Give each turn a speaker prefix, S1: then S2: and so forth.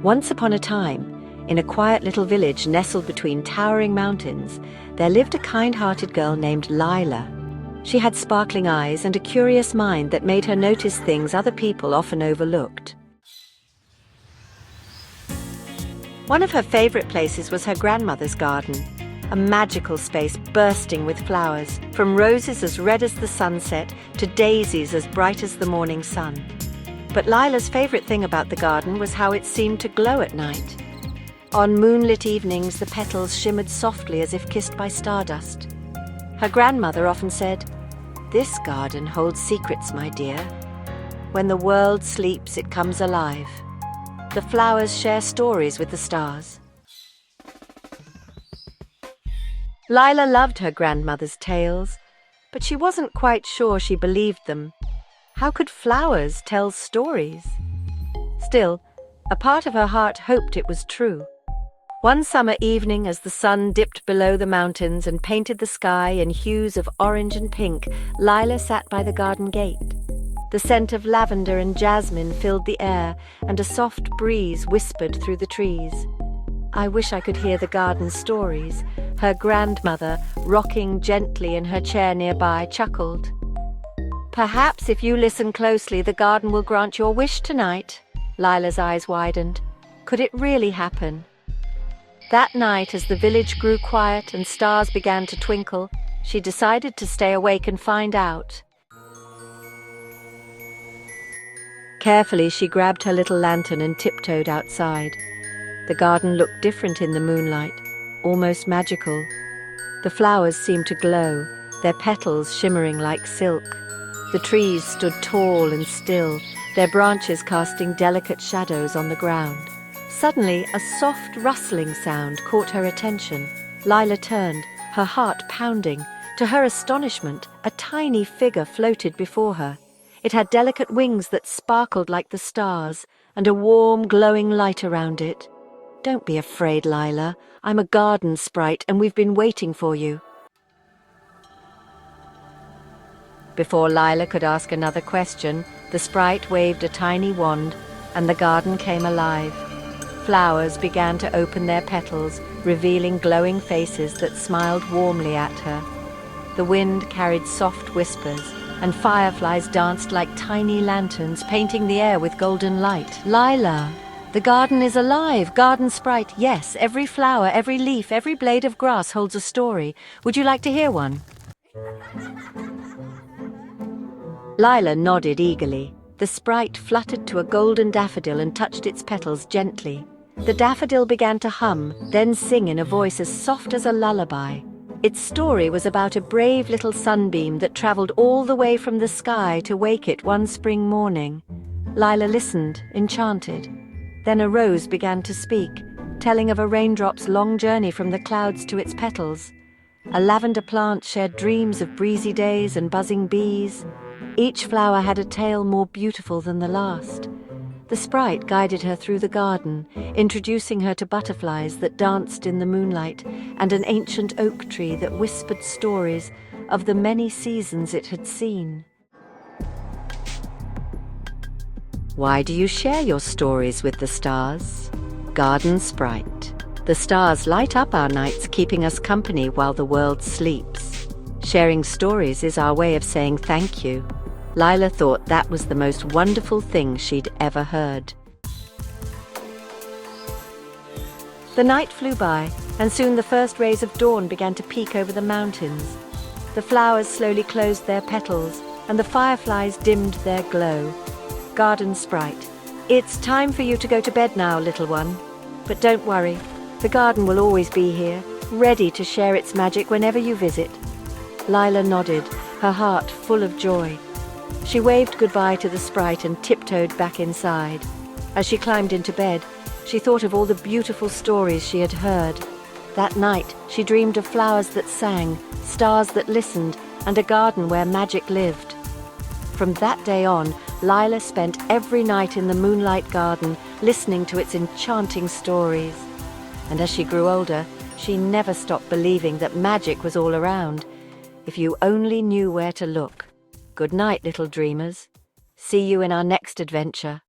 S1: Once upon a time, in a quiet little village nestled between towering mountains, there lived a kind-hearted girl named Lila. She had sparkling eyes and a curious mind that made her notice things other people often overlooked. One of her favorite places was her grandmother's garden, a magical space bursting with flowers, from roses as red as the sunset to daisies as bright as the morning sun. But Lila's favorite thing about the garden was how it seemed to glow at night. On moonlit evenings, the petals shimmered softly as if kissed by stardust. Her grandmother often said, "This garden holds secrets, my dear. When the world sleeps, it comes alive. The flowers share stories with the stars." Lila loved her grandmother's tales, but she wasn't quite sure she believed them. How could flowers tell stories? Still, a part of her heart hoped it was true. One summer evening, as the sun dipped below the mountains and painted the sky in hues of orange and pink, Lila sat by the garden gate. The scent of lavender and jasmine filled the air, and a soft breeze whispered through the trees. "I wish I could hear the garden stories," her grandmother, rocking gently in her chair nearby, chuckled. "Perhaps if you listen closely, the garden will grant your wish tonight." Lila's eyes widened. Could it really happen? That night, as the village grew quiet and stars began to twinkle, she decided to stay awake and find out. Carefully, she grabbed her little lantern and tiptoed outside. The garden looked different in the moonlight, almost magical. The flowers seemed to glow, their petals shimmering like silk. The trees stood tall and still, their branches casting delicate shadows on the ground. Suddenly, a soft rustling sound caught her attention. Lila turned, her heart pounding. To her astonishment, a tiny figure floated before her. It had delicate wings that sparkled like the stars, and a warm, glowing light around it. "Don't be afraid, Lila. I'm a garden sprite, and we've been waiting for you." Before Lila could ask another question, the sprite waved a tiny wand, and the garden came alive. Flowers began to open their petals, revealing glowing faces that smiled warmly at her. The wind carried soft whispers, and fireflies danced like tiny lanterns, painting the air with golden light. "Lila, the garden is alive, garden sprite. Yes, every flower, every leaf, every blade of grass holds a story. Would you like to hear one?" Lila nodded eagerly. The sprite fluttered to a golden daffodil and touched its petals gently. The daffodil began to hum, then sing in a voice as soft as a lullaby. Its story was about a brave little sunbeam that traveled all the way from the sky to wake it one spring morning. Lila listened, enchanted. Then a rose began to speak, telling of a raindrop's long journey from the clouds to its petals. A lavender plant shared dreams of breezy days and buzzing bees. Each flower had a tale more beautiful than the last. The sprite guided her through the garden, introducing her to butterflies that danced in the moonlight and an ancient oak tree that whispered stories of the many seasons it had seen. Why do you share your stories with the stars? Garden Sprite. The stars light up our nights, keeping us company while the world sleeps. Sharing stories is our way of saying thank you. Lila thought that was the most wonderful thing she'd ever heard. The night flew by, and soon the first rays of dawn began to peek over the mountains. The flowers slowly closed their petals, and the fireflies dimmed their glow. Garden Sprite. "It's time for you to go to bed now, little one. But don't worry, the garden will always be here, ready to share its magic whenever you visit." Lila nodded, her heart full of joy. She waved goodbye to the sprite and tiptoed back inside. As she climbed into bed, she thought of all the beautiful stories she had heard. That night, she dreamed of flowers that sang, stars that listened, and a garden where magic lived. From that day on, Lila spent every night in the Moonlight Garden, listening to its enchanting stories. And as she grew older, she never stopped believing that magic was all around, if you only knew where to look. Good night, little dreamers. See you in our next adventure.